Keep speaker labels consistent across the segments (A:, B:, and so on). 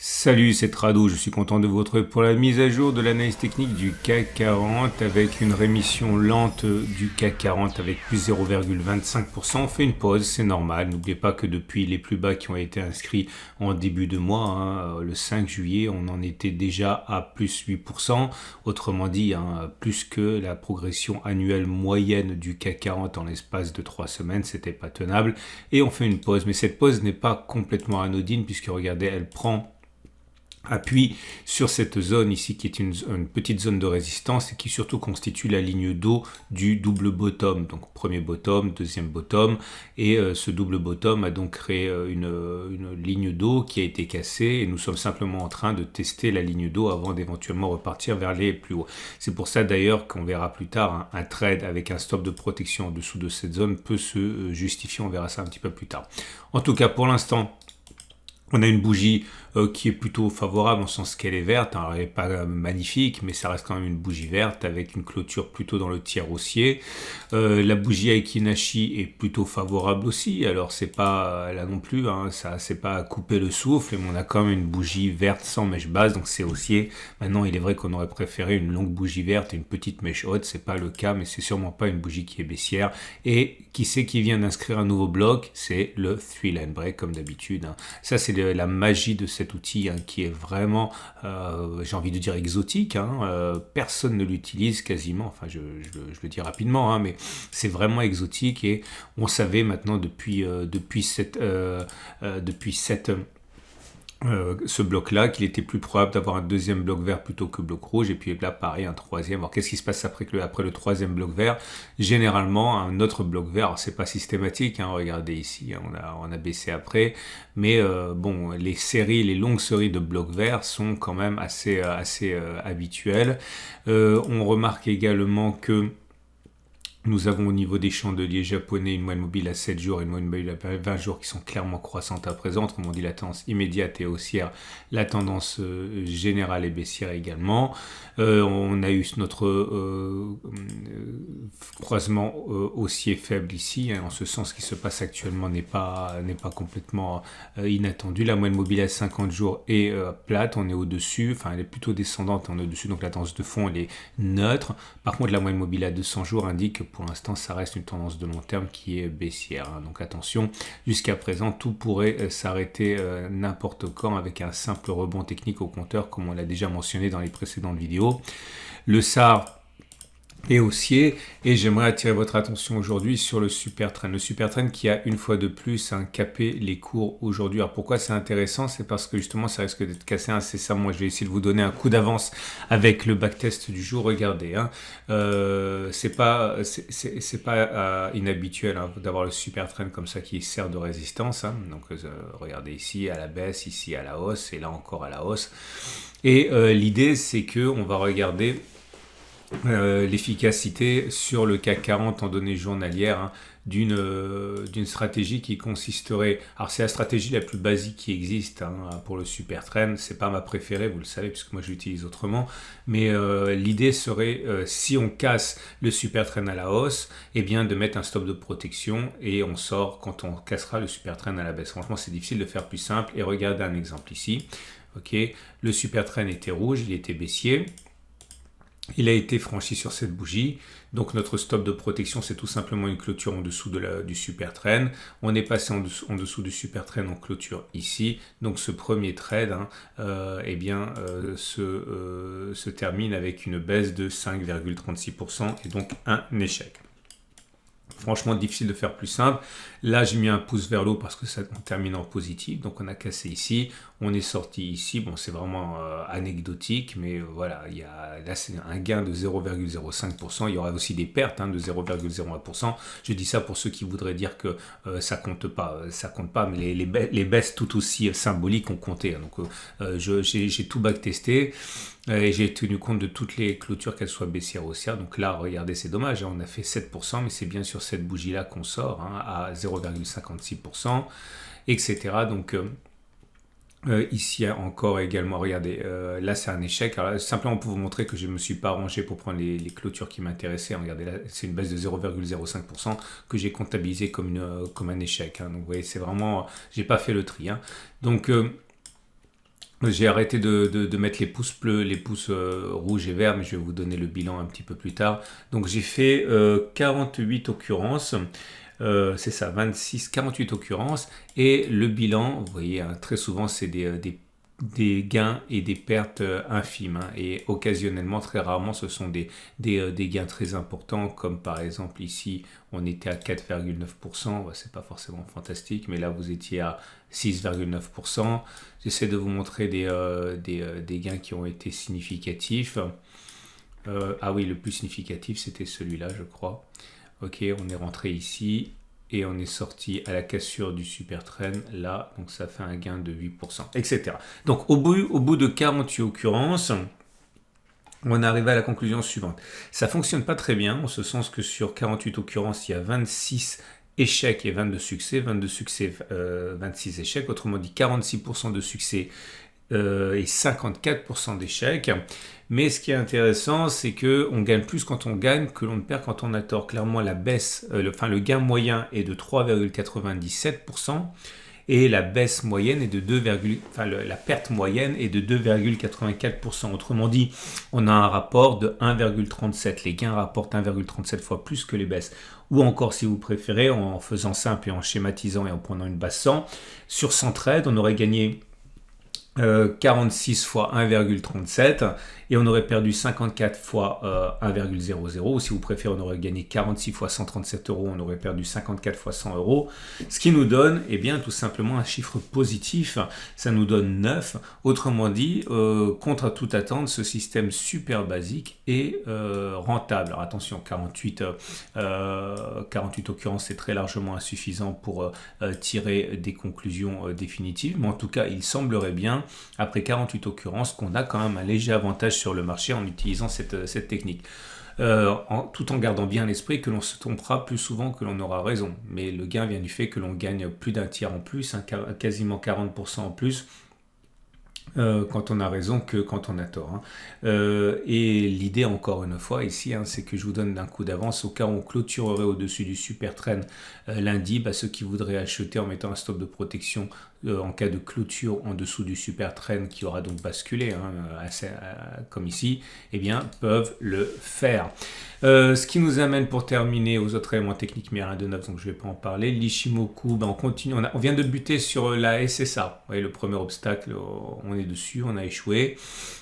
A: Salut, c'est Trado, je suis content de vous retrouver pour la mise à jour de l'analyse technique du CAC 40 avec une rémission lente du CAC 40 avec plus 0,25%. On fait une pause, c'est normal. N'oubliez pas que depuis les plus bas qui ont été inscrits en début de mois, le 5 juillet, on en était déjà à plus 8%. Autrement dit, plus que la progression annuelle moyenne du CAC 40 en l'espace de 3 semaines, c'était pas tenable. Et on fait une pause, mais cette pause n'est pas complètement anodine puisque regardez, elle prend appuie sur cette zone ici qui est une petite zone de résistance et qui surtout constitue la ligne d'eau du double bottom. Donc premier bottom, deuxième bottom et ce double bottom a donc créé une ligne d'eau qui a été cassée et nous sommes simplement en train de tester la ligne d'eau avant d'éventuellement repartir vers les plus hauts. C'est pour ça d'ailleurs qu'on verra plus tard un trade avec un stop de protection en dessous de cette zone peut se justifier, on verra ça un petit peu plus tard. En tout cas pour l'instant, on a une bougie qui est plutôt favorable en sens qu'elle est verte. Alors, elle n'est pas magnifique, mais ça reste quand même une bougie verte avec une clôture plutôt dans le tiers haussier. La bougie Aiki-Nashi est plutôt favorable aussi. Alors, c'est pas là non plus, ça c'est pas à couper le souffle, mais on a quand même une bougie verte sans mèche basse, donc c'est haussier. Maintenant, il est vrai qu'on aurait préféré une longue bougie verte et une petite mèche haute. C'est pas le cas, mais c'est sûrement pas une bougie qui est baissière. Et qui c'est qui vient d'inscrire un nouveau bloc? C'est le 3-line break comme d'habitude. Ça, c'est la magie de cet outil qui est vraiment, j'ai envie de dire exotique. Personne ne l'utilise quasiment. Enfin, je le dis rapidement, mais c'est vraiment exotique et on savait maintenant depuis ce bloc-là, qu'il était plus probable d'avoir un deuxième bloc vert plutôt que bloc rouge, et puis là, pareil, un troisième. Alors, qu'est-ce qui se passe après le troisième bloc vert? Généralement, un autre bloc vert, alors c'est pas systématique, regardez ici, on a baissé après, mais bon, les longues séries de blocs verts sont quand même assez habituelles. On remarque également que nous avons au niveau des chandeliers japonais une moyenne mobile à 7 jours et une moyenne mobile à 20 jours qui sont clairement croissantes à présent. Autrement dit, la tendance immédiate est haussière, la tendance générale est baissière également. On a eu notre croisement haussier faible ici, en ce sens qui se passe actuellement n'est pas complètement inattendu. La moyenne mobile à 50 jours est plate, on est au-dessus, enfin elle est plutôt descendante, on est au-dessus, donc la tendance de fond elle est neutre. Par contre, la moyenne mobile à 200 jours indique que pour l'instant, ça reste une tendance de long terme qui est baissière. Donc attention, jusqu'à présent, tout pourrait s'arrêter n'importe quand avec un simple rebond technique au compteur, comme on l'a déjà mentionné dans les précédentes vidéos. Le SAR et haussier, et j'aimerais attirer votre attention aujourd'hui sur le super trend. Le super trend qui a une fois de plus capé les cours aujourd'hui. Alors pourquoi c'est intéressant? C'est parce que justement ça risque d'être cassé incessamment. Moi je vais essayer de vous donner un coup d'avance avec le backtest du jour. Regardez, c'est pas inhabituel d'avoir le super trend comme ça qui sert de résistance. Donc regardez ici à la baisse, ici à la hausse et là encore à la hausse. Et l'idée c'est que on va regarder l'efficacité sur le CAC 40 en données journalières d'une stratégie qui consisterait, alors c'est la stratégie la plus basique qui existe pour le super trend, c'est pas ma préférée, vous le savez puisque moi je l'utilise autrement, mais l'idée serait si on casse le super trend à la hausse, et bien de mettre un stop de protection et on sort quand on cassera le super trend à la baisse. Franchement c'est difficile de faire plus simple et regardez un exemple ici. Ok, le super trend était rouge, il était baissier. Il a été franchi sur cette bougie, donc notre stop de protection c'est tout simplement une clôture en dessous du super trend. On est passé en dessous du super trend en clôture ici, donc ce premier trade se termine avec une baisse de 5,36% et donc un échec. Franchement, difficile de faire plus simple. Là, j'ai mis un pouce vers le haut parce que ça termine en positif. Donc, on a cassé ici. On est sorti ici. Bon, c'est vraiment anecdotique. Mais voilà, là, c'est un gain de 0,05%. Il y aura aussi des pertes de 0,01%. Je dis ça pour ceux qui voudraient dire que ça compte pas. Ça compte pas, mais les baisses tout aussi symboliques ont compté. Donc, j'ai tout backtesté. Et j'ai tenu compte de toutes les clôtures, qu'elles soient baissières ou haussières. Donc là, regardez, c'est dommage, on a fait 7%, mais c'est bien sur cette bougie-là qu'on sort, à 0,56%, etc. Donc ici encore également, regardez, là c'est un échec. Alors, simplement pour vous montrer que je ne me suis pas arrangé pour prendre les clôtures qui m'intéressaient. Regardez, là c'est une baisse de 0,05% que j'ai comptabilisé comme un échec. Donc vous voyez, c'est vraiment, j'ai pas fait le tri. Donc J'ai arrêté de mettre les pouces bleus, les pouces rouges et verts, mais je vais vous donner le bilan un petit peu plus tard. Donc j'ai fait 48 occurrences, c'est ça, 26, 48 occurrences, et le bilan, vous voyez, hein, très souvent c'est des gains et des pertes infimes, hein, et occasionnellement, très rarement, ce sont des gains très importants, comme par exemple ici, on était à 4,9%, bah, c'est pas forcément fantastique, mais là vous étiez à 6,9%. J'essaie de vous montrer des gains qui ont été significatifs. Ah oui, le plus significatif, c'était celui-là, je crois. Ok, on est rentré ici et on est sorti à la cassure du super trend là, donc ça fait un gain de 8%, etc. Donc au bout de 48 occurrences, on arrive à la conclusion suivante. Ça ne fonctionne pas très bien, en ce sens que sur 48 occurrences, il y a 26 échecs et 22 succès, 26 échecs, autrement dit 46% de succès et 54% d'échecs. Mais ce qui est intéressant, c'est qu'on gagne plus quand on gagne que l'on ne perd quand on a tort. Clairement, la baisse, le gain moyen est de 3,97%. Et la baisse moyenne est de la perte moyenne est de 2,84%. Autrement dit, on a un rapport de 1,37. Les gains rapportent 1,37 fois plus que les baisses. Ou encore, si vous préférez, en faisant simple et en schématisant et en prenant une base 100, sur 100 trades, on aurait gagné 46 fois 1,37 et on aurait perdu 54 fois 1,00, ou si vous préférez on aurait gagné 46 fois 137 euros, on aurait perdu 54 fois 100 euros, ce qui nous donne bien tout simplement un chiffre positif, ça nous donne 9, autrement dit, contre toute attente, ce système super basique est rentable. Alors attention, 48 occurrences c'est très largement insuffisant pour tirer des conclusions définitives, mais en tout cas il semblerait bien après 48 occurrences qu'on a quand même un léger avantage sur le marché en utilisant cette technique. Tout en gardant bien à l'esprit que l'on se trompera plus souvent que l'on aura raison. Mais le gain vient du fait que l'on gagne plus d'un tiers en plus, quasiment 40% en plus, quand on a raison que quand on a tort. Hein. Et l'idée, encore une fois, ici, hein, c'est que je vous donne d'un coup d'avance au cas où on clôturerait au-dessus du super trend lundi, ceux qui voudraient acheter en mettant un stop de protection en cas de clôture en dessous du super trend qui aura donc basculé, hein, comme ici, peuvent le faire. Ce qui nous amène pour terminer aux autres éléments techniques, mais rien de neuf, donc je ne vais pas en parler. L'Ishimoku, on continue, on vient de buter sur la SSA. Vous voyez, le premier obstacle, on est dessus, on a échoué.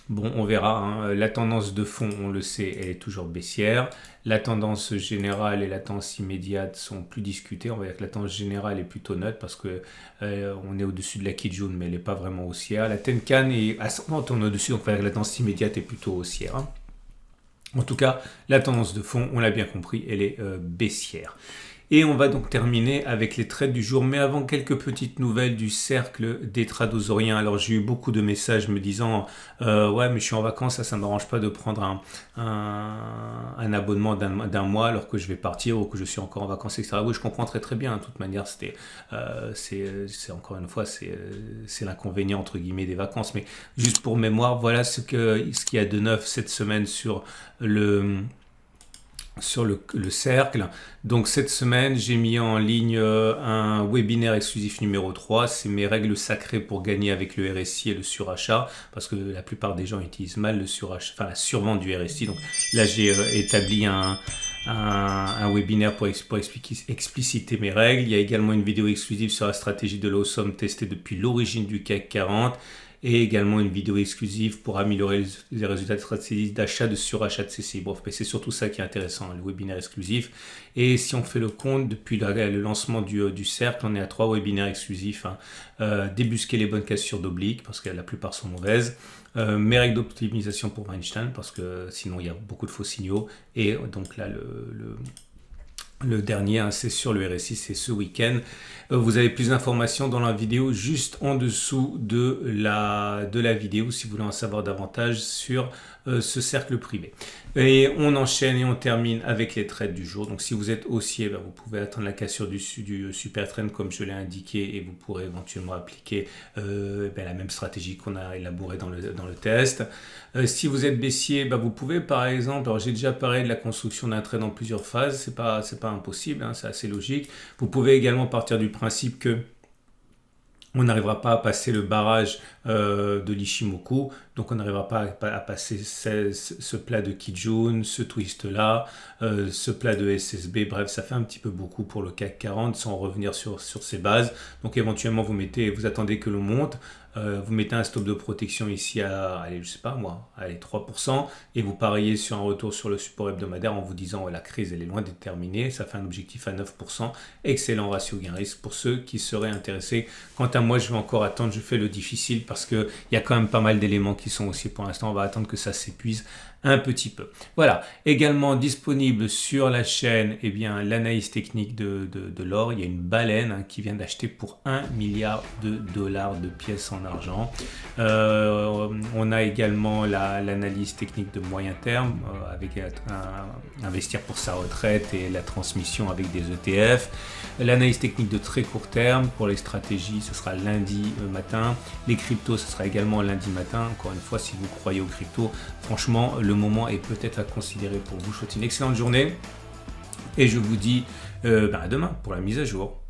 A: Bon, on verra. Hein. La tendance de fond, on le sait, elle est toujours baissière. La tendance générale et la tendance immédiate sont plus discutées. On va dire que la tendance générale est plutôt neutre parce que on est au-dessus de la Kijun, mais elle n'est pas vraiment haussière. La Tenkan est ascendante, on est au-dessus, donc on va dire que la tendance immédiate est plutôt haussière. Hein. En tout cas, la tendance de fond, on l'a bien compris, elle est baissière. Et on va donc terminer avec les trades du jour. Mais avant, quelques petites nouvelles du cercle des tradosoriens. Alors, j'ai eu beaucoup de messages me disant ouais, mais je suis en vacances, ça ne m'arrange pas de prendre un abonnement d'un mois alors que je vais partir ou que je suis encore en vacances, etc. Oui, je comprends très très bien. De toute manière, c'est encore une fois, c'est l'inconvénient entre guillemets des vacances. Mais juste pour mémoire, voilà ce qu'il y a de neuf cette semaine sur le cercle. Donc cette semaine, j'ai mis en ligne un webinaire exclusif numéro 3. C'est mes règles sacrées pour gagner avec le RSI et le surachat, parce que la plupart des gens utilisent mal le surachat, enfin la survente du RSI. Donc là, j'ai établi un webinaire pour expliciter mes règles. Il y a également une vidéo exclusive sur la stratégie de l'awesome testée depuis l'origine du CAC 40. Et également une vidéo exclusive pour améliorer les résultats de stratégie d'achat, de surachat de CCI. Bref, c'est surtout ça qui est intéressant, le webinaire exclusif. Et si on fait le compte, depuis le lancement du cercle, on est à 3 webinaires exclusifs. Hein. Débusquer les bonnes cassures d'oblique, parce que la plupart sont mauvaises. Mes règles d'optimisation pour Weinstein, parce que sinon il y a beaucoup de faux signaux. Et donc là, le dernier, hein, c'est sur le RSI, c'est ce week-end. Vous avez plus d'informations dans la vidéo juste en dessous de la vidéo si vous voulez en savoir davantage sur ce cercle privé. Et on enchaîne et on termine avec les trades du jour. Donc si vous êtes haussier, vous pouvez attendre la cassure du super trend comme je l'ai indiqué et vous pourrez éventuellement appliquer la même stratégie qu'on a élaborée dans le test. Si vous êtes baissier, vous pouvez par exemple, alors j'ai déjà parlé de la construction d'un trade en plusieurs phases, c'est pas impossible, hein, c'est assez logique. Vous pouvez également partir du principe que on n'arrivera pas à passer le barrage de l'Ishimoku. Donc on n'arrivera pas à passer ce plat de Kijun, ce twist là, ce plat de SSB. Bref, ça fait un petit peu beaucoup pour le CAC 40 sans revenir sur ses bases. Donc éventuellement vous attendez que l'on monte. Vous mettez un stop de protection ici à, allez, je sais pas moi, allez, 3%, et vous pariez sur un retour sur le support hebdomadaire en vous disant la crise elle est loin d'être terminée, ça fait un objectif à 9%, excellent ratio gain-risque pour ceux qui seraient intéressés. Quant à moi, je vais encore attendre, je fais le difficile parce qu'il y a quand même pas mal d'éléments qui sont aussi pour l'instant, on va attendre que ça s'épuise un petit peu. Voilà, également disponible sur la chaîne, eh bien, l'analyse technique de l'or. Il y a une baleine qui vient d'acheter pour 1 milliard de dollars de pièces en argent. On a également l'analyse technique de moyen terme avec investir pour sa retraite et la transmission avec des ETF. L'analyse technique de très court terme pour les stratégies, ce sera lundi matin. Les cryptos, ce sera également lundi matin. Encore une fois, si vous croyez aux cryptos, franchement, le moment est peut-être à considérer pour vous. Je vous souhaite une excellente journée et je vous dis à demain pour la mise à jour.